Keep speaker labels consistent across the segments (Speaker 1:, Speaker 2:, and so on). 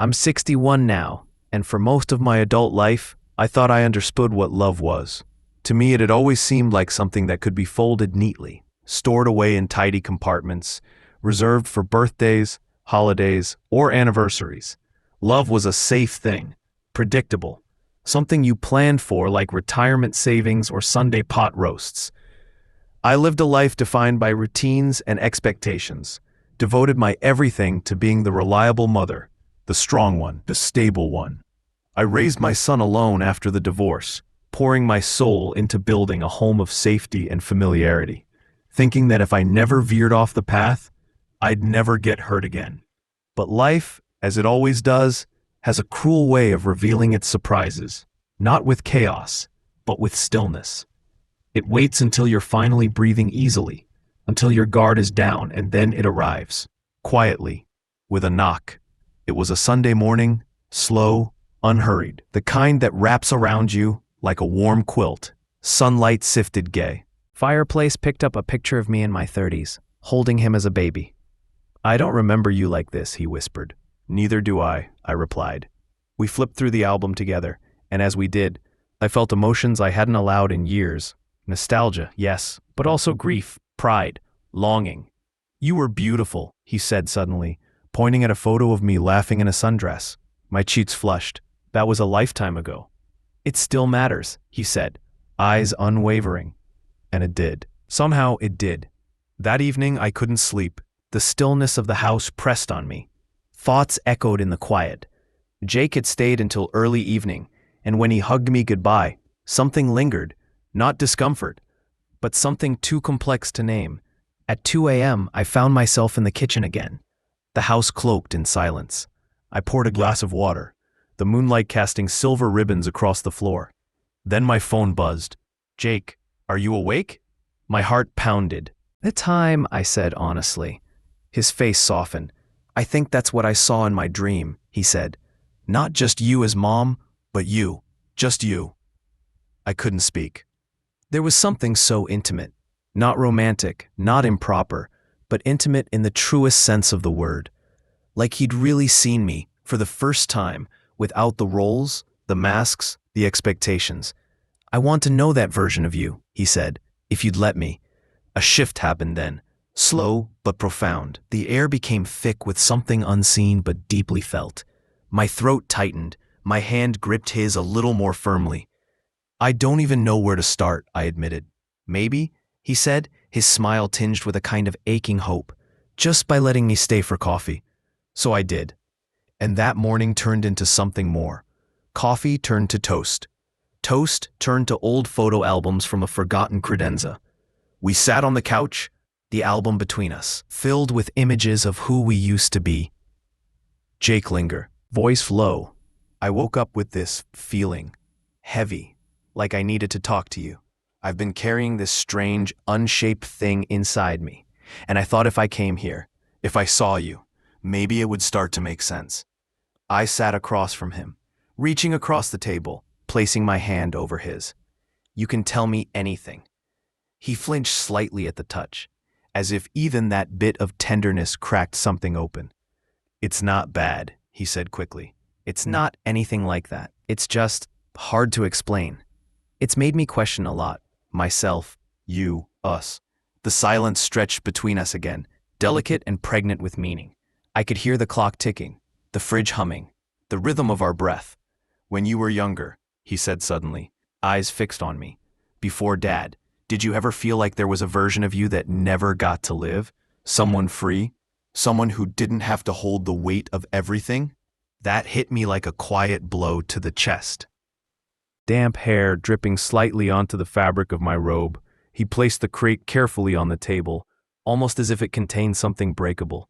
Speaker 1: I'm 61 now, and for most of my adult life, I thought I understood what love was. To me, it had always seemed like something that could be folded neatly, stored away in tidy compartments, reserved for birthdays, holidays, or anniversaries. Love was a safe thing, predictable, something you planned for like retirement savings or Sunday pot roasts. I lived a life defined by routines and expectations, devoted my everything to being the reliable mother, the strong one, the stable one. I raised my son alone after the divorce, pouring my soul into building a home of safety and familiarity, thinking that if I never veered off the path, I'd never get hurt again. But life, as it always does, has a cruel way of revealing its surprises, not with chaos, but with stillness. It waits until you're finally breathing easily, until your guard is down, and then it arrives, quietly, with a knock. It was a Sunday morning, slow, unhurried, the kind that wraps around you like a warm quilt, sunlight sifted gay. Fireplace picked up a picture of me in my 30s, holding him as a baby. "I don't remember you like this," he whispered. "Neither do I replied. We flipped through the album together, and as we did, I felt emotions I hadn't allowed in years. Nostalgia, yes, but also grief, pride, longing. "You were beautiful," he said suddenly, pointing at a photo of me laughing in a sundress. My cheeks flushed. That was a lifetime ago. "It still matters," he said, eyes unwavering. And it did. Somehow it did. That evening I couldn't sleep. The stillness of the house pressed on me. Thoughts echoed in the quiet. Jake had stayed until early evening, and when he hugged me goodbye, something lingered, not discomfort, but something too complex to name. At 2 a.m., I found myself in the kitchen again, the house cloaked in silence. I poured a glass of water, the moonlight casting silver ribbons across the floor. Then my phone buzzed. "Jake, are you awake?" My heart pounded. "The time," I said honestly. His face softened. "I think that's what I saw in my dream," he said. "Not just you as mom, but you. Just you." I couldn't speak. There was something so intimate, not romantic, not improper, but intimate in the truest sense of the word. Like he'd really seen me, for the first time, without the roles, the masks, the expectations. "I want to know that version of you," he said, "if you'd let me." A shift happened then, slow but profound. The air became thick with something unseen but deeply felt. My throat tightened, my hand gripped his a little more firmly. "I don't even know where to start," I admitted. "Maybe," he said, his smile tinged with a kind of aching hope, "just by letting me stay for coffee." So I did. And that morning turned into something more. Coffee turned to toast. Toast turned to old photo albums from a forgotten credenza. We sat on the couch, the album between us, filled with images of who we used to be. Jake Linger, voice low. I woke up with this feeling, heavy, like I needed to talk to you. I've been carrying this strange, unshaped thing inside me, and I thought if I came here, if I saw you, maybe it would start to make sense. I sat across from him, reaching across the table, placing my hand over his. "You can tell me anything." He flinched slightly at the touch, as if even that bit of tenderness cracked something open. "It's not bad," he said quickly. "It's not anything like that. It's just hard to explain. It's made me question a lot. Myself, you, us." The silence stretched between us again, delicate and pregnant with meaning. I could hear the clock ticking, the fridge humming, the rhythm of our breath. "When you were younger," he said suddenly, eyes fixed on me, "before Dad, did you ever feel like there was a version of you that never got to live? Someone free? Someone who didn't have to hold the weight of everything?" That hit me like a quiet blow to the chest. Damp hair dripping slightly onto the fabric of my robe, he placed the crate carefully on the table, almost as if it contained something breakable.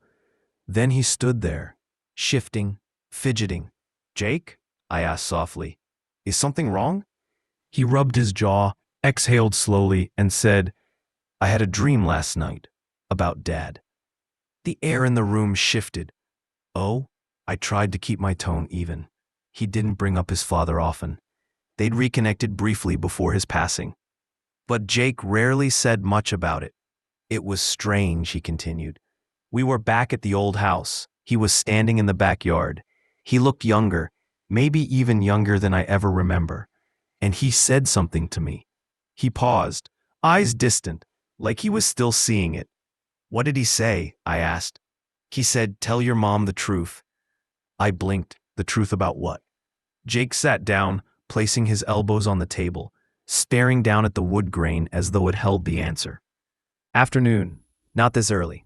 Speaker 1: Then he stood there, shifting, fidgeting. "Jake?" I asked softly. "Is something wrong?" He rubbed his jaw, exhaled slowly, and said, "I had a dream last night about Dad." The air in the room shifted. "Oh?" I tried to keep my tone even. He didn't bring up his father often. They'd reconnected briefly before his passing. But Jake rarely said much about it. "It was strange," he continued. "We were back at the old house. He was standing in the backyard. He looked younger, maybe even younger than I ever remember, and he said something to me. He paused, eyes distant, like he was still seeing it. What did he say? I asked. He said, "Tell your mom the truth." I blinked. The truth about what? Jake sat down, placing his elbows on the table, staring down at the wood grain as though it held the answer. Afternoon. Not this early.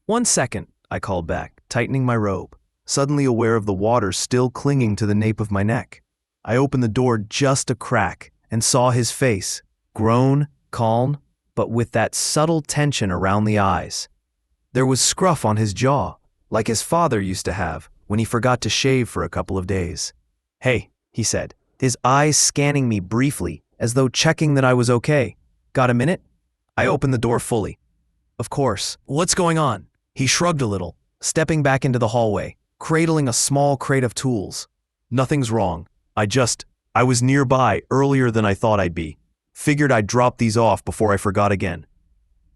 Speaker 1: 1 second, I called back, tightening my robe, suddenly aware of the water still clinging to the nape of my neck. I opened the door just a crack and saw his face, grown, calm, but with that subtle tension around the eyes. There was scruff on his jaw, like his father used to have when he forgot to shave for a couple of days. "Hey," he said, his eyes scanning me briefly as though checking that I was okay. "Got a minute?" I opened the door fully. "Of course. What's going on?" He shrugged a little, stepping back into the hallway, cradling a small crate of tools. "Nothing's wrong. I was nearby earlier than I thought I'd be. Figured I'd drop these off before I forgot again."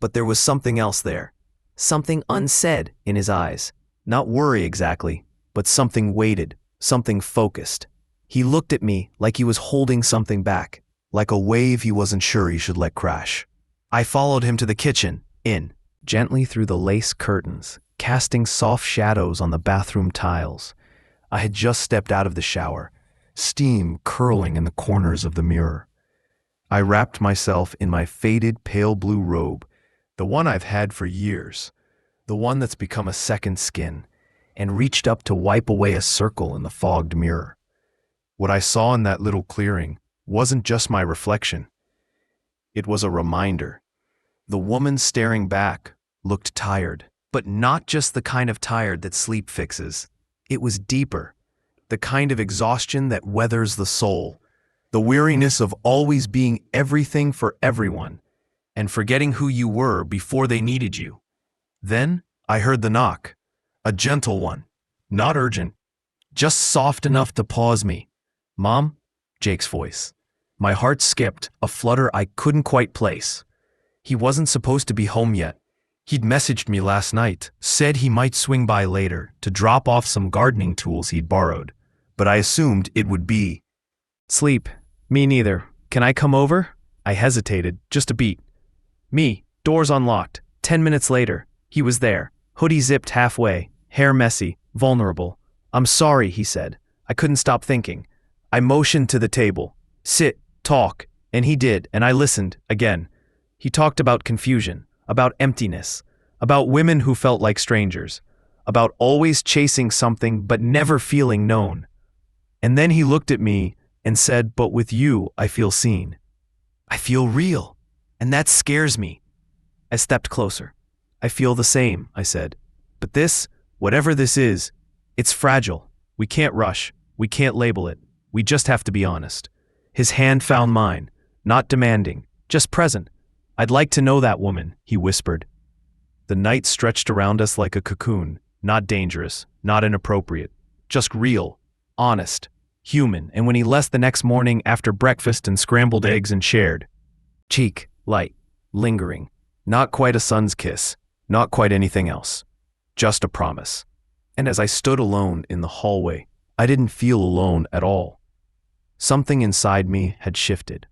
Speaker 1: But there was something else there. Something unsaid in his eyes. Not worry exactly, but something weighted, something focused. He looked at me like he was holding something back, like a wave he wasn't sure he should let crash. I followed him to the kitchen, gently through the lace curtains, casting soft shadows on the bathroom tiles. I had just stepped out of the shower, steam curling in the corners of the mirror. I wrapped myself in my faded pale blue robe, the one I've had for years, the one that's become a second skin, and reached up to wipe away a circle in the fogged mirror. What I saw in that little clearing wasn't just my reflection. It was a reminder. The woman staring back looked tired, but not just the kind of tired that sleep fixes. It was deeper, the kind of exhaustion that weathers the soul, the weariness of always being everything for everyone and forgetting who you were before they needed you. Then I heard the knock, a gentle one, not urgent, just soft enough to pause me. "Mom?" Jake's voice. My heart skipped, a flutter I couldn't quite place. He wasn't supposed to be home yet. He'd messaged me last night, said he might swing by later to drop off some gardening tools he'd borrowed, but I assumed it would be sleep. "Me neither. Can I come over?" I hesitated, just a beat. "Me." Doors unlocked. 10 minutes later, he was there, hoodie zipped halfway, hair messy, vulnerable. "I'm sorry," he said. I couldn't stop thinking. I motioned to the table. "Sit, talk," and he did, and I listened, again. He talked about confusion, about emptiness, about women who felt like strangers, about always chasing something but never feeling known. And then he looked at me and said, "But with you, I feel seen. I feel real, and that scares me." I stepped closer. "I feel the same," I said. "But this, whatever this is, it's fragile. We can't rush. We can't label it. We just have to be honest." His hand found mine, not demanding, just present. "I'd like to know that woman," he whispered. The night stretched around us like a cocoon, not dangerous, not inappropriate, just real, honest, human. And when he left the next morning after breakfast and scrambled eggs and shared, cheek, light, lingering, not quite a son's kiss, not quite anything else, just a promise. And as I stood alone in the hallway, I didn't feel alone at all. Something inside me had shifted.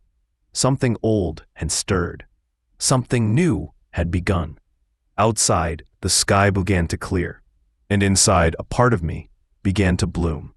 Speaker 1: Something old had stirred. Something new had begun. Outside, the sky began to clear, and inside, a part of me began to bloom.